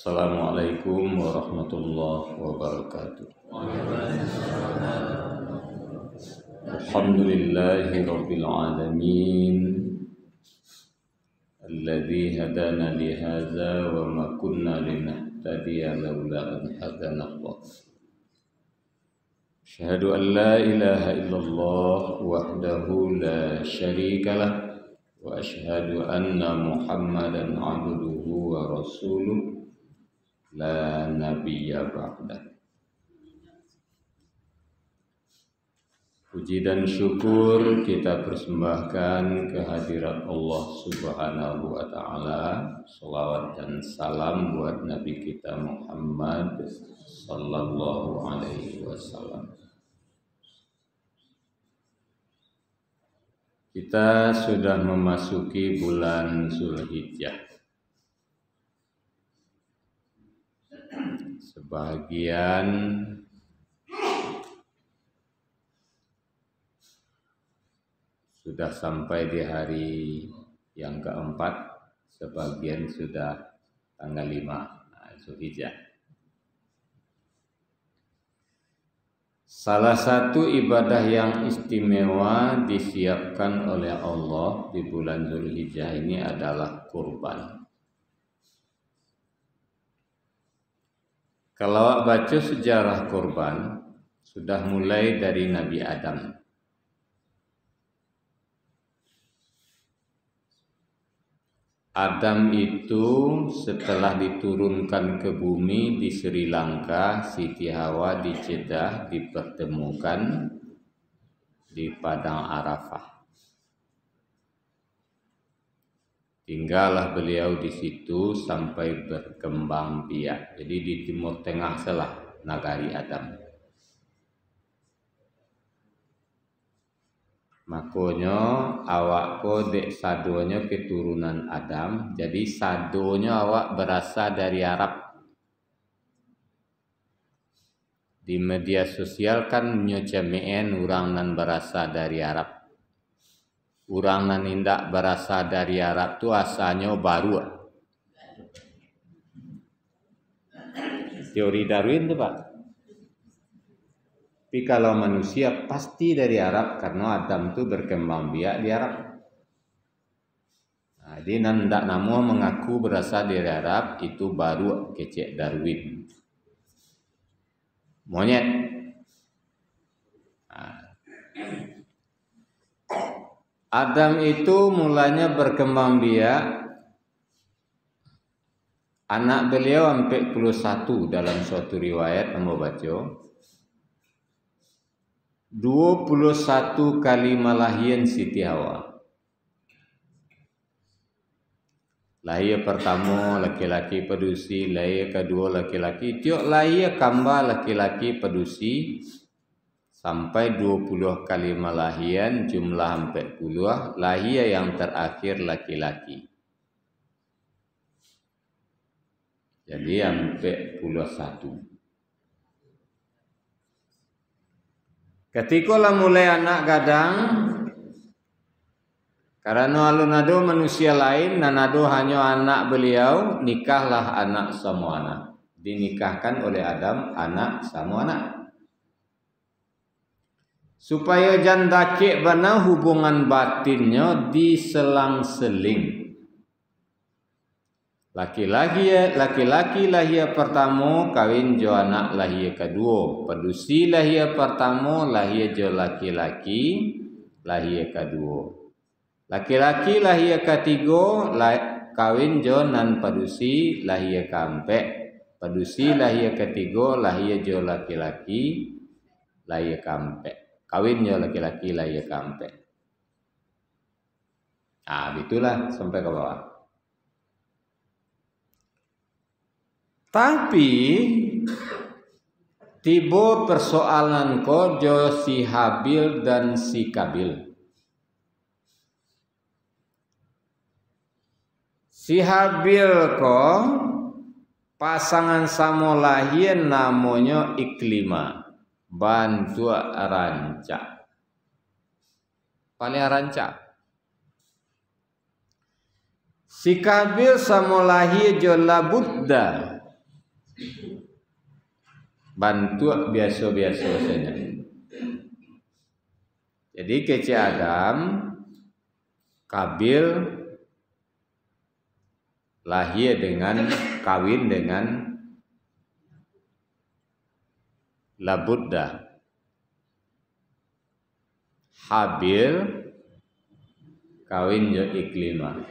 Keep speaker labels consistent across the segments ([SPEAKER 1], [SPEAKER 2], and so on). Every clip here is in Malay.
[SPEAKER 1] Assalamualaikum warahmatullahi wabarakatuh. Alhamdulillahi rabbil alamin alladzi hadana li hadza wa ma kunna linahtadiya laula an hadana Allah. Asyhadu an la ilaha illallah wahdahu la syarika lah wa asyhadu anna Muhammadan abduhu wa rasuluh la nabiyya ba'dah. Puji dan syukur kita persembahkan kehadirat Allah Subhanahu wa taala. Shalawat dan salam buat Nabi kita Muhammad sallallahu alaihi wasallam. Kita sudah memasuki bulan Zulhijjah. Sebagian sudah sampai di hari yang keempat, sebagian sudah tanggal 5 Zulhijjah. Salah satu ibadah yang istimewa disiapkan oleh Allah di bulan Zulhijjah ini adalah kurban. Kalau baca sejarah kurban, sudah mulai dari Nabi Adam. Adam itu setelah diturunkan ke bumi di Sri Lanka, Siti Hawa di Jeddah dipertemukan di Padang Arafah. Tinggallah beliau di situ sampai berkembang biak. Jadi di timur tengah selah nagari Adam. Makanya awak dek sadonya keturunan Adam. Jadi sadonya awak berasal dari Arab. Di media sosial kan nyocemein orang nan berasal dari Arab. Orang nan indak berasal dari Arab tu asalnya baru. Teori Darwin tu Pak. Tapi kalau manusia pasti dari Arab karena Adam tu berkembang biak di Arab. Nah, dia nandak namo mengaku berasal dari Arab itu baru kecek Darwin. Monyet. Nah. Adam itu mulanya berkembang biak. Anak beliau sampai 41 dalam suatu riwayat yang baca. 21 kali malahian Siti Hawa. Lahir pertama laki-laki pedusi, lahir kedua laki-laki, tiok lahir kamba laki-laki pedusi sampai 20 kali malahian, jumlah sampai puluh, lahir yang terakhir laki-laki. Jadi sampai 21. Ketika lah mulai anak gadang, karena alun-ado manusia lain, nanado hanya anak beliau, nikahlah anak sama anak. Dinikahkan oleh Adam, anak sama anak. Supaya jandake bana hubungan batinnya diselang-seling. Laki-laki lahir pertama kawin jo anak lahir kedua. Pedusi lahir pertama lahir jo laki-laki lahir kedua. Laki-laki lahir ketiga kawin jo nan pedusi lahir keempat. Pedusi lahir ketiga lahir jo laki-laki lahir keempat. Kawin jo laki-laki lahir keempat. Nah, itulah sampai ke bawah. Tapi tiba persoalan kojo si Habil dan si Kabil. Si Habil ko pasangan samo lahir namanya Iklima, bantu rancak. Paling rancak. Si Kabil samo lahir jo labudda bantu biasa-biasa saja. Jadi kece Adam, Kabil lahir dengan kawin dengan Labudda. Habil kawin jo Iklimah.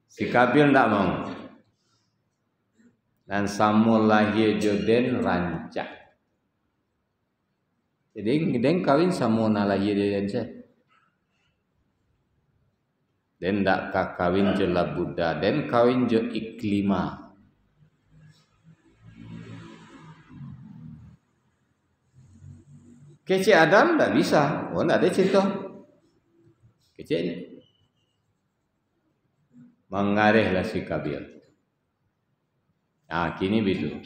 [SPEAKER 1] Si Kabil ndak mau. Dan Samul lahir Joden rancak. Jadi den kawin Samuna lahir den saya. Den ndak kawin jo Labudda, den kawin jo Iklimah. Kece Adam tak bisa, ndak ada cerita. Kecenya mengarihlah si Kabil. Nah, kini begitu.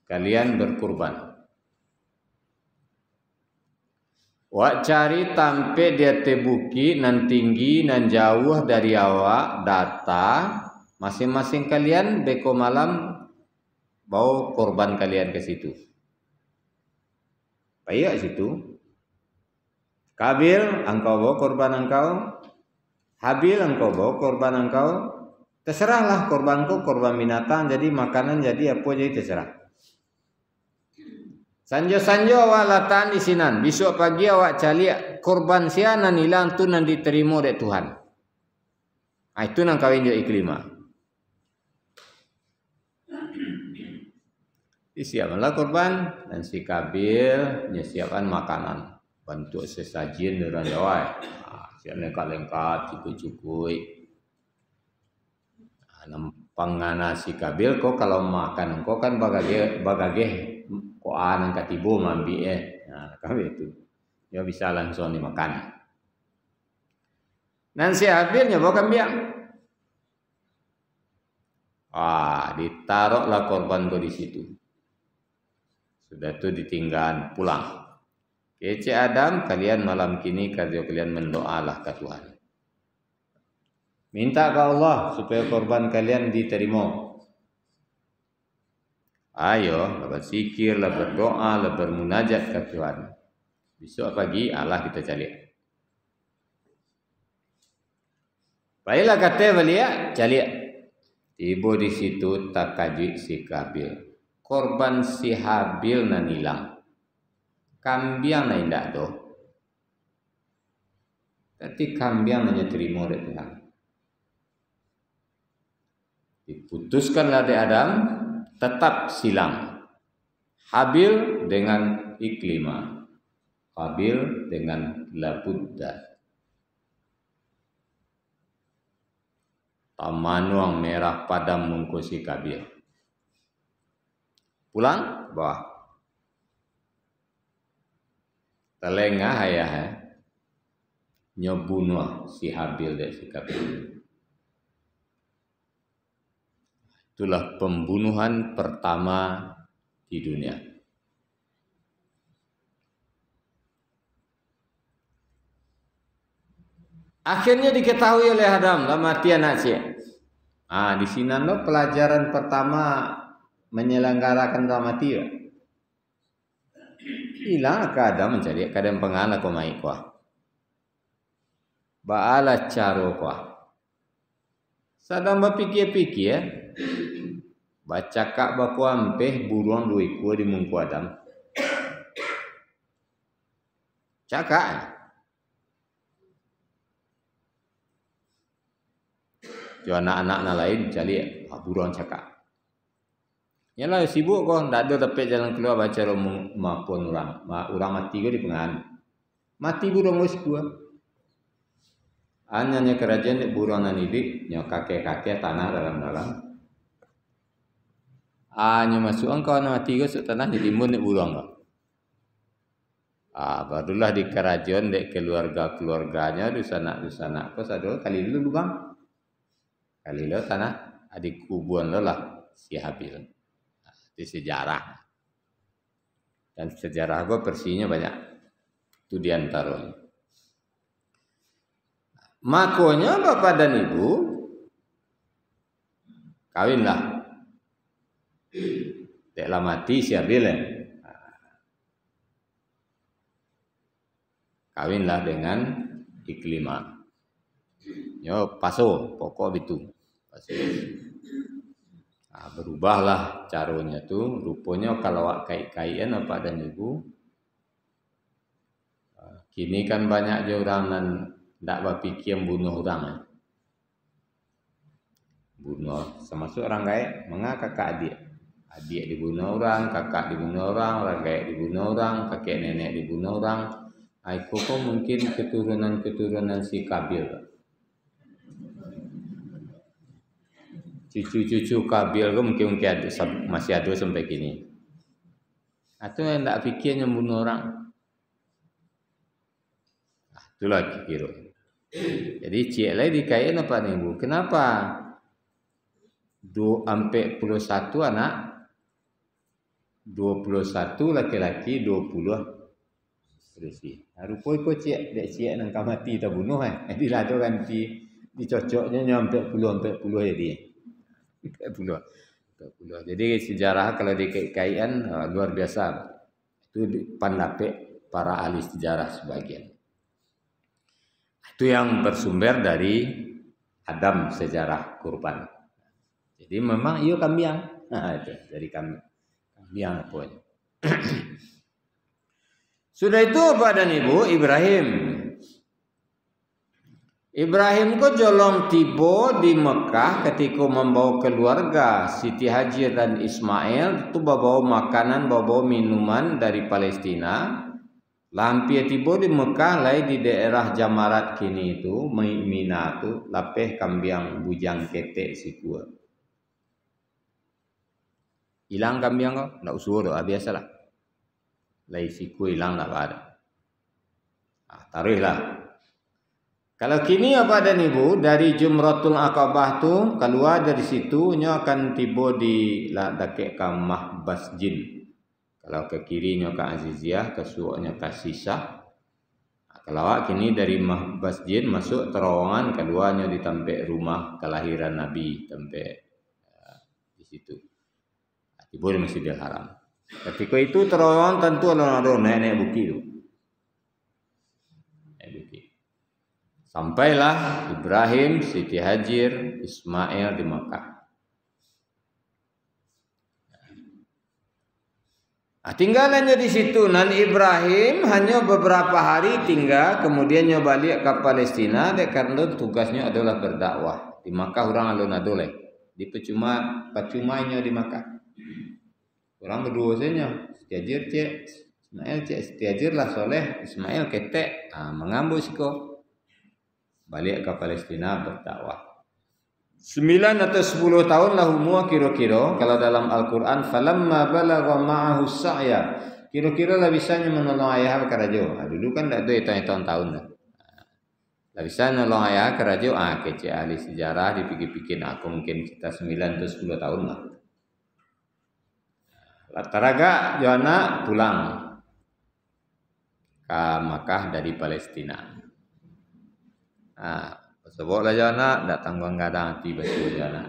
[SPEAKER 1] Kalian berkurban. Wak cari tampe dia tebuki nan tinggi nan jauh dari awak data masing-masing kalian beko malam bawa korban kalian ke situ. Payah situ. Kabil, engkau bawa korban engkau. Habil, engkau bawa korban engkau. Terserahlah korbanku, korban binatang, jadi makanan, jadi apa, jadi terserah. Sanjo-sanjo awak latan di sinan. Besok pagi awak cari korban sianan hilang tu nan diterima oleh Tuhan. Itu nang kawin jo Iklimah. Disiapkanlah korban dan si Kabil menyiapkan makanan bentuk sesajen dengan Jawa. Siap lengkap cukup-cukup. Nampangana si Kabil kok kalau makan kok kan bagage kok anang katibo mambi Nah, kami itu. Ya bisa langsung dimakan. Dan si Habilnya bawa kambing. Ditaruhlah korban kau di situ. Sudah itu ditinggal pulang. Kece Adam, kalian malam kini kerja kalian mendoalah ke Tuhan. Minta ke Allah supaya korban kalian diterima. Ayo, berzikir, berdoa, bermunajat ke Tuhan. Besok pagi Allah kita cari. Baiklah kata beliau, cari. Tiba di situ tak kaji si Kabil. Korban si Habil nan hilang. Kambiang na indak do. Tapi kambiang hanya terima oleh Tuhan. Diputuskanlah dari Adam tetap silang. Habil dengan Iklimah. Kabil dengan Labudda. Tamanuang merah padam mungkusi Kabil. Pulang bawah. Telengah ayah nyobunuh si Habil dan si Kabil. Itulah pembunuhan pertama di dunia. Akhirnya diketahui oleh Adam lah mati anak si. Di sini lo pelajaran pertama menyelenggarakan mati ya. Hilang kadang mencari kadang pengalah ko mai kuah. Baala caro kuah. Sadang berpikir-pikir ya. Baca kak baku ampeh buruan duit ku di mungku Adam. Cakak. Jo anak-anak lain cari buruan cakak. Yalah sibuk kau, tak ada tapi jalan keluar baca romong maupun orang mati kau di pengan. Mati burung wis gua. Hanya kerajaan di burongan ini, nyo kakek-kakek tanah dalam-dalam. Nyo masuk engkau mati kau tanah di timun di burung kau. Barulah di kerajaan di keluarga-keluarganya di sana kau sadar kali dulu bang. Kali lo tanah adik kubuan lo lah si Habil. Di sejarah dan sejarah gue versinya banyak itu diantara makonya bapak dan ibu kawinlah. Deklah mati siabil. Kawinlah dengan Iklimah. Yo paso, pokok itu. Paso. Nah, berubahlah caranya tuh, rupanya kalau kai-kaian apa dan ibu. Kini kan banyak je orang nan ndak berpikir bunuh orang. Bunuh, termasuk orang gaya, kakak adik. Adik dibunuh orang, kakak dibunuh orang gaya dibunuh orang, kakek nenek dibunuh orang. Aku kok mungkin keturunan si Kabil. Cucu-cucu Kabil kok mungkin ada, masih ada sampai kini. Atau yang tak fikirnya bunuh orang. Nah, itulah kira. Jadi cik lagi dikain apa nih Bu? Kenapa 21 anak, 21 laki-laki, 20 berisi. Rupa ikut cik, dek cik nang mati tak bunuh Jadi lah tu kan dicocoknya nyampe puluh jadi. 40. Jadi sejarah kalau dikaitan luar biasa. Itu pendapat para ahli sejarah sebagian. Itu yang bersumber dari Adam sejarah kurban. Jadi memang iyo kambiang. Nah, itu dari kambiang pun. Sudah itu apa dan ibu Ibrahim. Ibrahim ko jolong tiba di Mekah ketika membawa keluarga Siti Hajar dan Ismail itu bawa makanan, bawa minuman dari Palestina. Lampir tiba di Mekah lai di daerah Jamarat kini itu Mina tu lapeh kambiang bujang ketek sikua. Hilang kambiang kau? Ndak usur doa biasalah. Lai siku hilang tak ada. Taruhlah. Kalau kini apa dan ibu dari Jumratul Aqabah tu keluar dari situ nyo akan tiba di dakek ke Mahbas Jin. Kalau ke kirinya ke Aziziyah, ke suaknya ke Sisah. Kalau kini dari Mahbas Jin masuk terowongan keduanya di tempat rumah kelahiran Nabi tempat di situ. Tiba di Masjidil Haram. Ketika itu terowongan tentu ada naik bukit itu. Sampailah Ibrahim, Siti Hajar, Ismail di Makkah. Tinggalannya di situ. Nan Ibrahim hanya beberapa hari tinggal, kemudian nyoba balik ke Palestina. Karena tugasnya adalah berdakwah. Di Makkah orang alun adoleh. Di pacumanya di Makkah. Orang berdua saja. Siti Hajar cek, Ismail cek. Siti Hajar lah soleh, Ismail ketek. Mengambil siko. Balik ke Palestina berdakwah. 9 atau 10 tahun lah umur kira-kira kalau dalam Al-Quran falamma balagha ma'ahu sa'ya kira-kira lah bisanya menolong ayah ke rajo. Dulu kan tak ada tahun-tahun dah. Lah bisa menolong ayah ke rajo. Kece ahli sejarah dipikir-pikir aku mungkin kita 9 atau 10 tahun lah. Lataraga Johanna pulang ke Makkah dari Palestina. Sebablah Johanna datang kadang hati betul Johanna.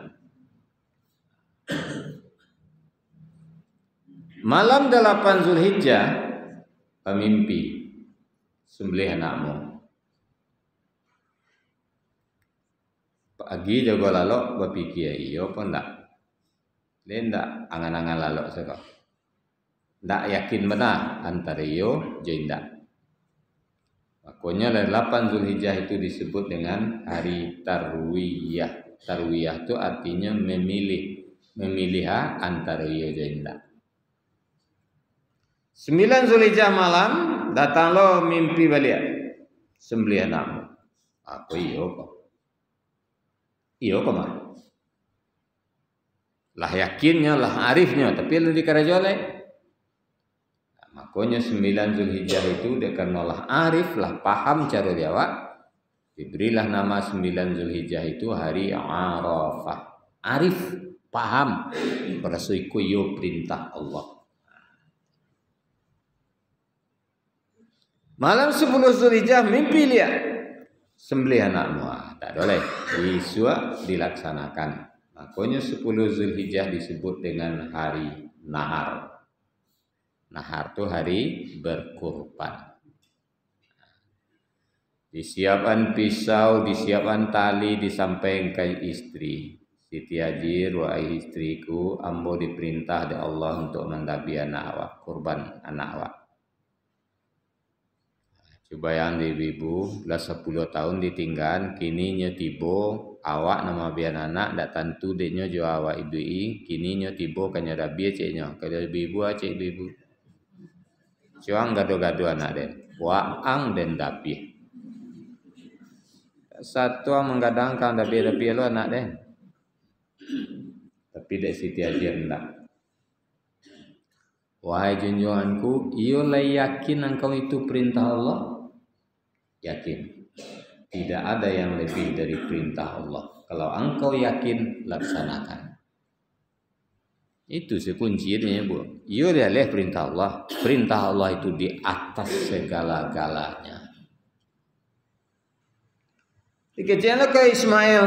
[SPEAKER 1] Malam 8 Zulhijjah pemimpi sembelih anakmu. Pagi jaga lalok berpikir iyo apa ndak? Lain ndak angan-angan lalok sekok. Ndak yakin benar antara iyo je ndak. Makanya 8 Zulhijjah itu disebut dengan hari Tarwiyah. Tarwiyah itu artinya memilih antara iya dan tidak. 9 Zulhijjah malam datang lo mimpi balik sembelih anakmu. Aku iyo kok. Iyo kok mah. Lah yakinnya, lah arifnya, tapi lebih kerajole. Makanya 9 Zulhijjah itu dia karenalah arif lah paham cara jawab diberilah nama 9 Zulhijjah itu hari Arafah. Arif paham berasuiku yo perintah Allah. Malam 10 Zulhijjah mimpi lihat sembelih anakmu. Tak boleh disua dilaksanakan. Makanya 10 Zulhijjah disebut dengan hari nahar. Nahar itu hari berkurban. Disiapkan pisau, disiapkan tali, disampaikan istri. Siti Hajir, wahai istriku, ambo diperintah oleh Allah untuk mendabi anak awak, kurban anak awak. Coba yang di ibu, lah 10 tahun ditinggal, kini nyo tibo, awak nama bian anak, dak tentu deknya jo awak ibu kini nyo tibo kanya dabi ceknya, kalau ibu cek ibu. Cuang gado-gado anak den, waang den dabi. Satu menggadangkan dabi lo anak den. Tapi dek Siti Hajir enggak. Wahai junjunganku, iyolah yakin engkau itu perintah Allah? Yakin. Tidak ada yang lebih dari perintah Allah. Kalau engkau yakin, laksanakan. Itu kuncinya, Bu. Iyolah perintah Allah. Perintah Allah itu di atas segala-galanya. Dikecilkan ke Ismail.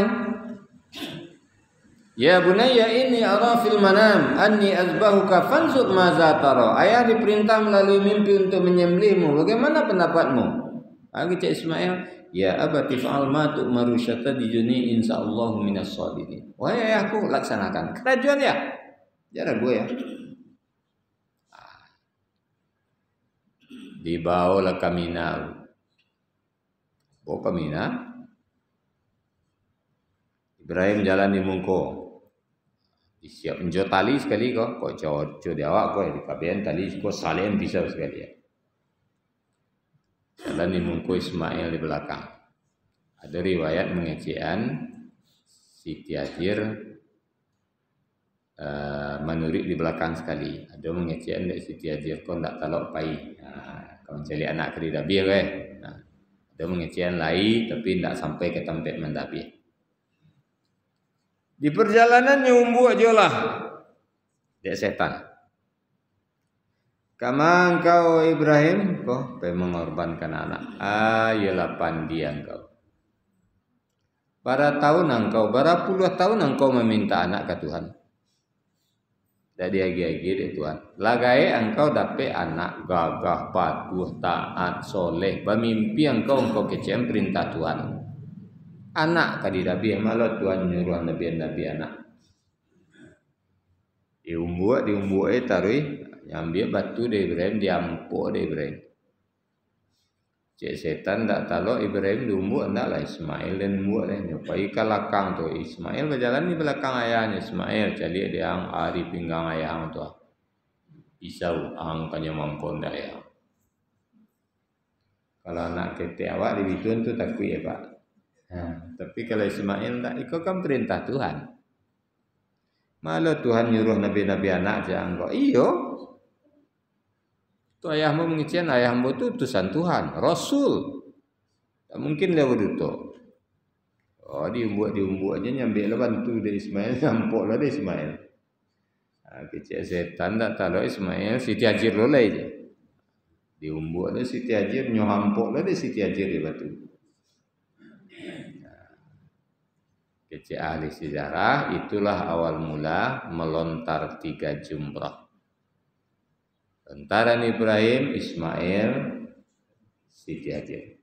[SPEAKER 1] Ya bunayya inni ara fil manam anni azbahuka fanzur maza tara. Ayah diperintah melalui mimpi untuk menyembelihmu. Bagaimana pendapatmu? Lagi cak Ismail, ya abati fa'al ma tu'maru satadijuni insyaallah minas shadiqin. Wahai ayahku, laksanakan. Kerajuan ya? Jangan gue ya. Dibawa ke Mina. Bawa ke Mina. Ibrahim jalan di Mungko. Disiap menjo tali sekali kok cocok di awak kok di kabian tali kok salen bisa sekali ya. Jalan di Mungko Ismail di belakang. Ada riwayat mengecean Siti Hajir menurik di belakang sekali. Ada mengecean dari Siti Hajir kok ndak talok pai. Nah, kau mencari anak kerida biar Nah, ada mengecean lain tapi ndak sampai ke tempat mendabi. Di perjalanan nyumbu aja lah. Dek setan. Kama engkau Ibrahim kok mengorbankan anak. Ayolah pandi engkau. Para tahun engkau, berapa puluh tahun engkau meminta anak ke Tuhan. Jadi agi-agi deh Tuhan. Lagai engkau dapat anak gagah, patuh, taat, soleh. Bermimpi engkau kecem perintah Tuhan. Anak kadidabi malah Tuhan nyuruh nabi anak. Diumbu taruh nyambil batu dari Ibrahim diampuk dari Ibrahim. Cek setan tak tahu Ibrahim diumbu enggak lah Ismail dan umbu lah nyopai ke belakang tu Ismail berjalan di belakang ayahnya Ismail cari dia ang di pinggang ayah tu. Pisau angkanya mampun dah ya. Kalau anak kita awak dibituin tu takut ya Pak. Tapi kalau Ismail tak ikut kan perintah Tuhan. Malah Tuhan nyuruh nabi-nabi anak aja engkau. Iyo. Tu ayahmu mengician ayahmu tu utusan Tuhan, Rasul. Tak mungkin lewat itu. Oh diumbu aja nyambil bantu dari Ismail, nampok lah dari Ismail. Kecil setan tak tahu Ismail Siti Hajir lolai je. Diumbu ada Siti Hajir nyohampok lah dari Siti Hajir di batu. Kecil ahli sejarah itulah awal mula melontar 3 jumrah. Lontaran Ibrahim, Ismail, Siti Hajir.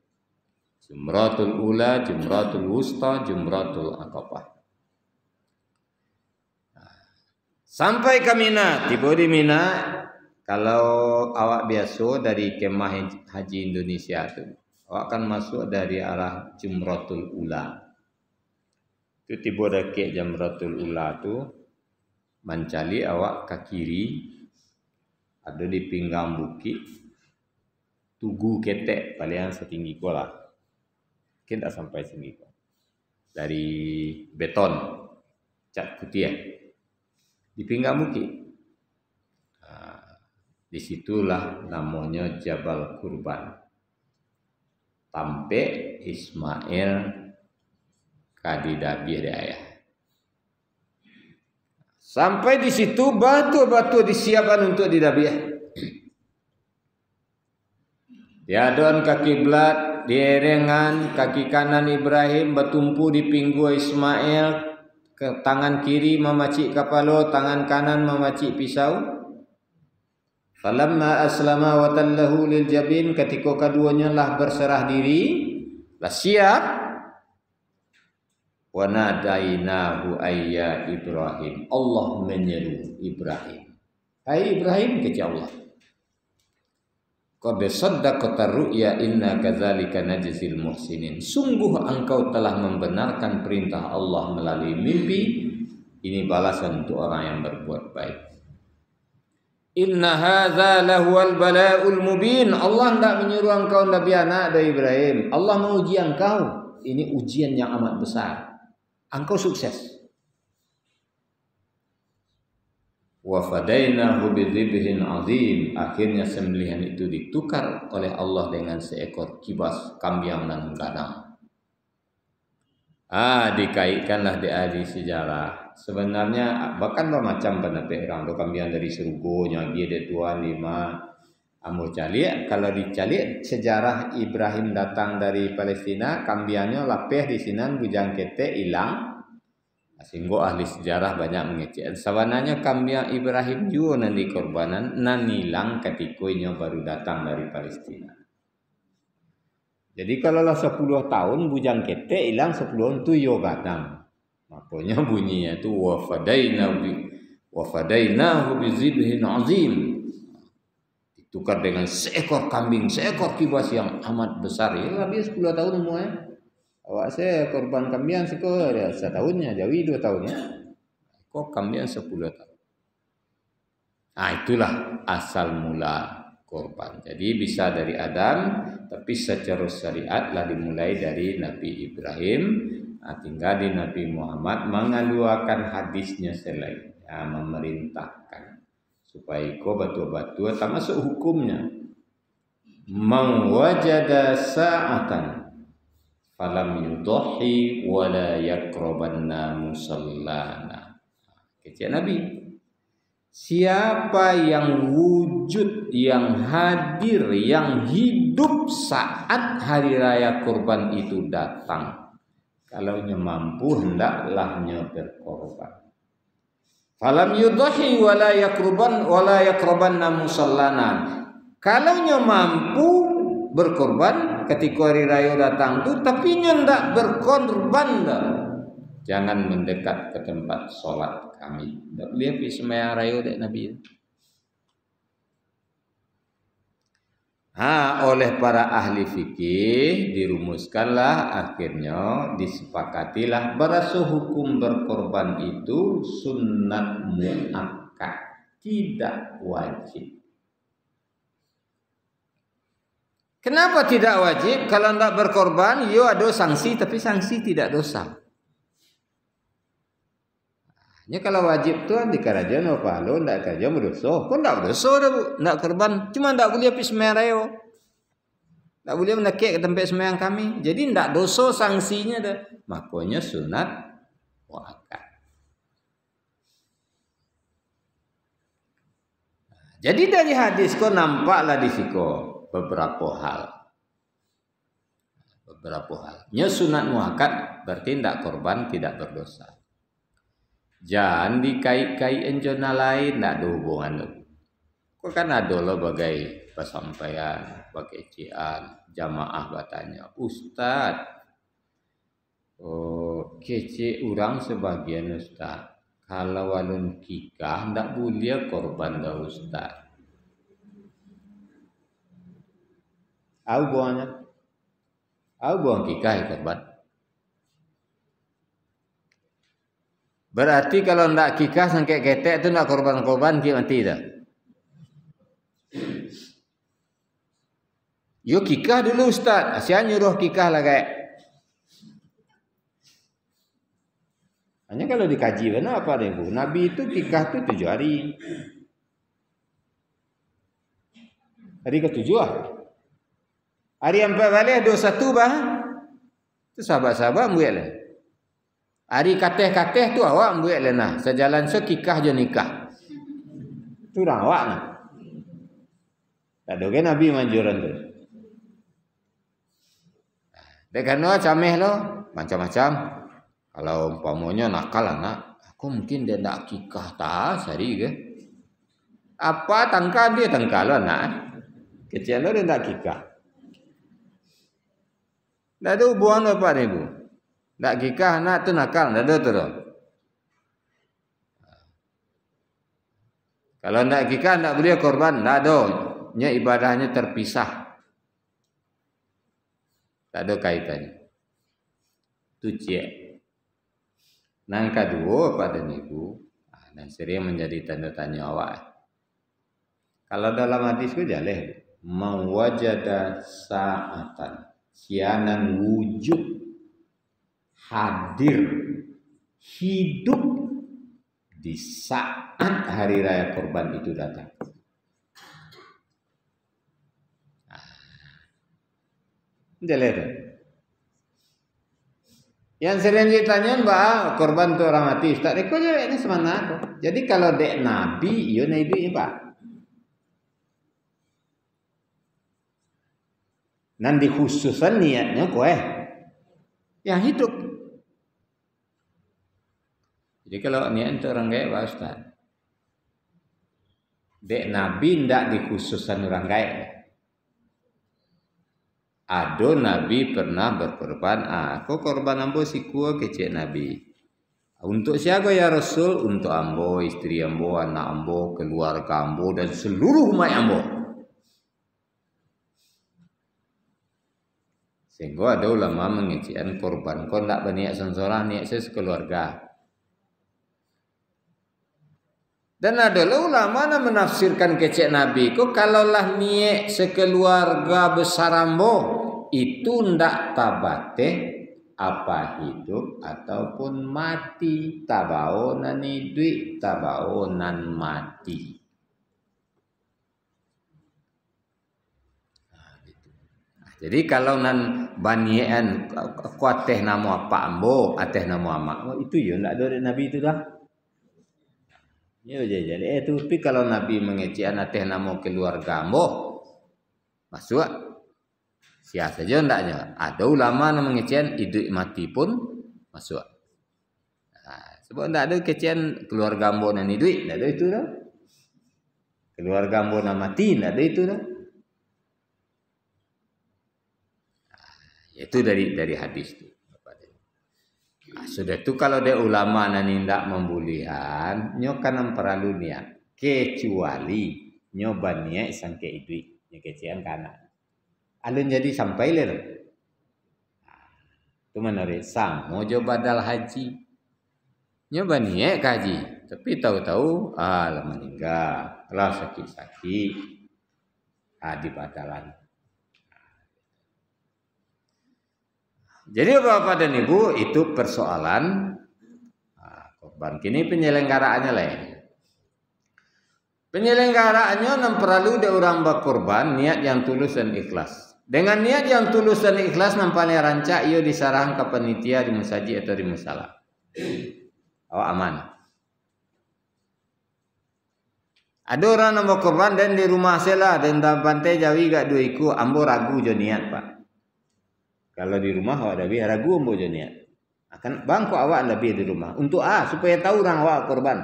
[SPEAKER 1] Jumratul ula, jumratul wusta, jumratul aqabah. Sampai ke Mina, tiba di Mina. Kalau awak biasa dari kemah haji Indonesia tu, awak akan masuk dari arah jumratul ula. Itu tiba dekat Jamratul Ula tu mencali awak ke kiri ada di pinggang bukit tugu ketek paling setinggi ko lah. Mungkin tak sampai setinggi ko. Dari beton cat putih di pinggang bukit. Disitulah namanya Jabal Kurban. Tampe Ismail kadidabi ayah. Sampai di situ batu-batu disiapkan untuk didabiah. Diadon ke kiblat, dierengan kaki kanan Ibrahim bertumpu di pinggul Ismail, tangan kiri memacik kepala, tangan kanan memacik pisau. Falamma aslama wa tallahu lil jabin, ketika keduanya lah berserah diri, lah siap. Wa nadainahu ayya Ibrahim, Allah menyeru Ibrahim, hai Ibrahim, kata Allah, qad saddaqta ru'ya inna kadzalika najzil muhsinin, sungguh engkau telah membenarkan perintah Allah melalui mimpi, ini balasan untuk orang yang berbuat baik. Inna hadza lahuwal bala'ul mubin, Allah tidak menyuruh engkau Nabi anak dari Ibrahim, Allah menguji engkau, ini ujian yang amat besar, engkau sukses. Wa fadainahu bidzibhin azim, akhirnya sembelihan itu ditukar oleh Allah dengan seekor kibas kambing dan gadang. Dikaitkanlah di ahli sejarah. Sebenarnya bahkan macam pendapat orang tu kambing dari Serugonya dia ada tuan 5 amur calik. Kalau dicalik sejarah Ibrahim datang dari Palestina, kambingnya lapeh di sini bujang kete hilang. Sehingga ahli sejarah banyak mengecek. Sebenarnya kambing Ibrahim juga nanti korbanan nan hilang ketika nya baru datang dari Palestina. Jadi kalau 10 tahun bujang kete hilang 10 tahun tu yo gadang. Makanya bunyinya tu wa fadainahu bizibhin azim. Ditukar dengan seekor kambing, seekor kibas yang amat besar. Ya habis 10 tahun umurnya. Awak saya korban kambing sekor ya, setahunnya, jawi 2 tahunnya. Kok kambing 10 tahun. Itulah asal mula korban. Jadi bisa dari Adam, tapi secara syariat lah dimulai dari Nabi Ibrahim. Tinggal di Nabi Muhammad mengaluakan hadisnya selain, memerintahkan supaya kau betul-betul termasuk hukumnya. Man wajada sa'atan falam yudhi wala yakrabanna musallana. Kata Nabi, siapa yang wujud, yang hadir, yang hidup saat hari raya kurban itu datang, kalau nya mampu hendaklah nya berkorban. Falam yudhi wala yakrabanna musallana. Kalau nya mampu berkorban ketika hari raya datang tu, tapi nya ndak berkorban dah, jangan mendekat ke tempat solat kami. Ndak boleh pergi sembahyang raya dek Nabi. Oleh para ahli fikih dirumuskanlah, akhirnya disepakatilah berasuh hukum berkorban itu sunnat muakkad, tidak wajib. Kenapa tidak wajib? Kalau tidak berkorban, ada sanksi, tapi sanksi tidak dosa. Hanya kalau wajib tu di kerajaan apa lo ndak kerajaan berdosa. Kau ndak berdosa dah bu, ndak korban. Cuma ndak boleh pergi sembahyang raya. Ndak boleh mendekat ke tempat sembahyang kami. Jadi ndak dosa sanksinya dah. Makanya sunat muakkad. Jadi dari hadis kau nampaklah di situ beberapa hal. Nya sunat muakkad berarti ndak korban, tidak berdosa. Jangan dikait-kait enjona lain, tak ada hubungan tu. Kau kan ada lo bagai pesampaian, bagai cian, jamaah bertanya, Ustaz, kece orang sebagian Ustaz, kalau walun kikah tak boleh korban dah Ustaz. Aku buang kikah korban. Berarti kalau ndak kikah sangkek ketek tu nak korban-korban ki mati dah. Yo kikah dulu Ustaz, asyik nyuruh kikah lah kayak. Hanya kalau dikaji benar apa dia bu? Nabi itu kikah tu 7 hari. Hari ke-7 Hari yang 4 balik 21 bah. Tu sahabat-sahabat buat lah. Hari kateh-kateh tu awak buat lena. Sejalan sekikah je nikah. Tu orang awak nah. Tak ada kan Nabi manjuran tu. Dekat no cameh lo macam-macam. Kalau umpamanya nakal anak, aku mungkin dia ndak akikah ta sari ke. Apa tangkal dia tangkal anak. Kecil dia ndak akikah. Ndak ada hubungan apa nih Bu? Ndak akikah anak tu nakal, ndak ada tu. Kalau ndak akikah ndak boleh korban, ndak ada. Nya ibadahnya terpisah. Tak ada kaitannya. Tu cek. Nang kedua pada niku, dan sering menjadi tanda tanya awak. Kalau dalam hadis ku jaleh, mawajada sa'atan, sianan wujud hadir hidup di saat hari raya kurban itu datang. Jaleh. Yang sering ditanya Mbak, korban tu orang mati. Ustaz, reko je ini semana tu. Jadi kalau dek nabi, iyo nabi Pak. Nanti khususan niatnya kowe yang hidup. Jadi kalau niat itu orang gaya Pak Ustaz. Dek nabi ndak dikhususan orang gaya. Ado nabi pernah berkorban, aku korban ambo siku kecil nabi. Untuk siapa ya Rasul? Untuk ambo, istri ambo, anak ambo, keluarga ambo dan seluruh umat ambo. Sehingga ada ulama mengician korban kau ndak berniat seorang niat sekeluarga. Dan ada ulama yang menafsirkan kecek Nabi ko kalaulah niat sekeluarga besar ambo itu ndak tabate apa hidup ataupun mati, tabao nan hidup, tabao nan mati. Jadi kalau nan banian kuateh nama apa ambo, ateh nama amak, itu ya ndak ada Nabi itu dah. Ya jadi itu tapi kalau Nabi mengecian ateh nama keluarga ambo masuk sia saja ndaknya. Ada ulama yang mengecian hidup mati pun masuk. Nah, sebab ndak ada kecian keluarga ambo nan hidup, ndak ada itu dah. Keluarga ambo nan mati ndak ada itu dah. Itu dari hadis itu. Nah, sudah itu kalau dia ulama nani ndak membulihan, nyo kan perlu niat. Kecuali nyoba niat sangke idui, nya kecian kana. Alun jadi sampai ler. Itu menarik sang mau coba badal haji. Nyoba niat haji, tapi tahu-tahu lah meninggal, lah sakit-sakit. Di badalan. Jadi Bapak dan Ibu itu persoalan korban. Kini penyelenggaraannya lain. Penyelenggaraannya yang perlu ada orang berkorban niat yang tulus dan ikhlas. Dengan niat yang tulus dan ikhlas nampaknya rancak ia disarang ke panitia di masjid atau di musala. Awak aman. Ada orang yang berkorban dan di rumah saya dan dalam pantai Jawi gak dua iku ambo ragu jo niat Pak. Kalau di rumah awak dah biar ragu ambo je niat. Akan bangko awak lebih di rumah. Untuk supaya tahu orang awak korban.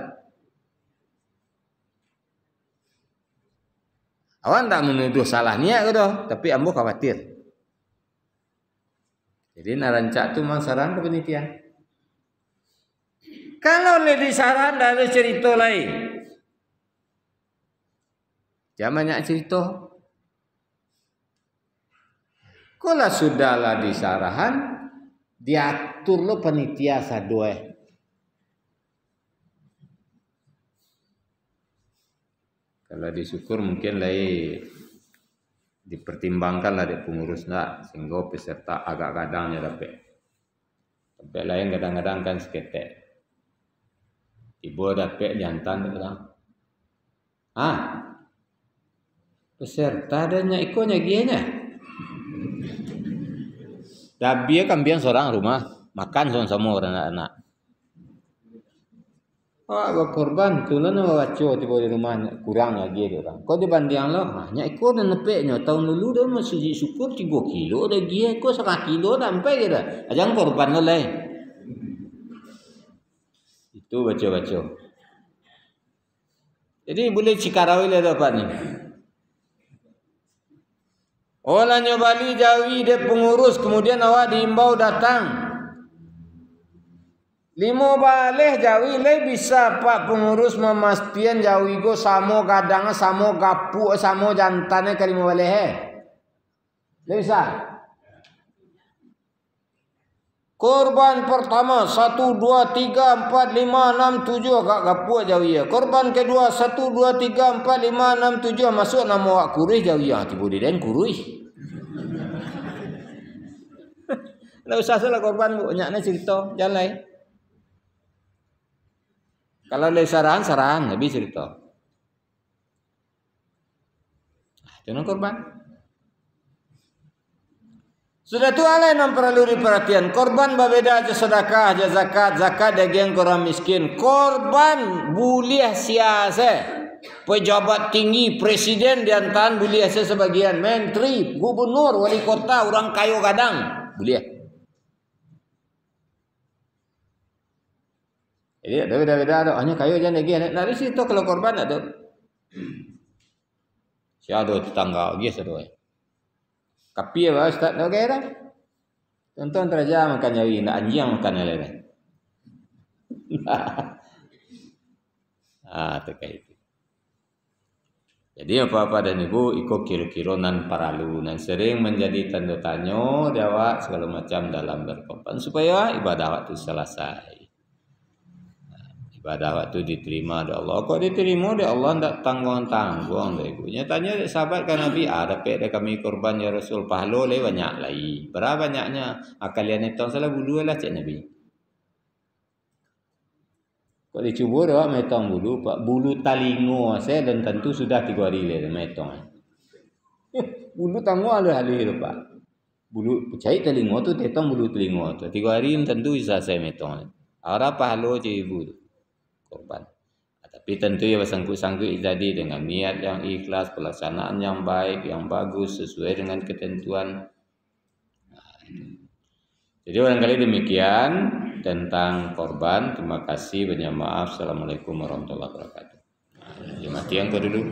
[SPEAKER 1] Awak tak menuduh salah niat ke dah, tapi ambo khawatir. Jadi narancak tu mang saran ke panitia. Kalau lebih saran dari cerita lain. Jangan banyak cerita. Kalau sudahlah disarahan, diatur lo panitia sadue. Kalau disyukur mungkin lain dipertimbangkan lah di pengurus nak, sehingga peserta agak kadangnya dapat. Dapat lain kadang-kadang kan seketek. Ibu dapat jantan kadang. Peserta adanya ikonya gianya. Tapi kan biar seorang rumah makan sama orang anak-anak. Berkorban tulan waco tiba di rumah kurang lagi dia orang. Kau dibanding lo, hanya ikut dan nepeknya tahun dulu dah masih syukur 3 kilo dah dia, kau 1 kilo dah sampai dia. Ajang korban lo lain. Tu baca-baca. Jadi boleh cikarawil dapat ni. Orangnya Bali Jawi dia pengurus, kemudian awak diimbau datang. Limo balik Jawi le bisa pak pengurus memastian Jawi go samo gadang, samo gapu, samo jantannya ke limo balik he. Le bisa. Korban pertama 1 2 3 4 5 6 7 agak gapu Jawi ya. Korban kedua 1 2 3 4 5 6 7 masuk nama awak kurih Jawi ya. Tiba dia kurih. Lah usah salah korban banyaknya cerita jalan. Kalau le saran lebih cerita. Itu korban. Sudah tu alai non perlu diperhatian. Korban berbeda aja sedekah, aja zakat, zakat daging orang miskin. Korban buliah siasa. Pejabat tinggi, presiden diantaran buliah sebagian, menteri, gubernur, wali kota, orang kayu gadang, buliah. Jadi ada beda-beda ada. Hanya kayu aja daging. Nah di situ kalau korban ada. Si ada tetangga, gitu doa. Kapi apa Ustaz? Tak kira. Tonton teraja makan Jawi, nak anjing makan lele. Terkait itu. Jadi apa-apa dan ibu ikut kiro-kironan paralu dan sering menjadi tanda tanya jawab segala macam dalam berkorban supaya ibadah waktu selesai. Ibadah waktu diterima oleh Allah. Kok diterima oleh Allah tidak tanggung-tanggung dah ibunya. Tanya sahabat kan Nabi, dapat dah kami korban ya Rasul. Pahala le banyak lagi. Berapa banyaknya? Kalian itu salah bulu lah cik Nabi. Kok dicuba dah metong bulu, pak bulu talingo saya dan tentu sudah 3 hari le metong. Bulu tango ada hari le pak. Bulu percaya telingo tu tetong bulu telingo tu. 3 hari tentu bisa saya metong. Ara pahala cik ibu tu. Korban. Tapi tentu ya bersangkut-sangkut jadi dengan niat yang ikhlas, pelaksanaan yang baik, yang bagus sesuai dengan ketentuan. Jadi barangkali demikian tentang korban. Terima kasih, banyak maaf. Assalamualaikum warahmatullahi wabarakatuh. Mati yang kedua dulu.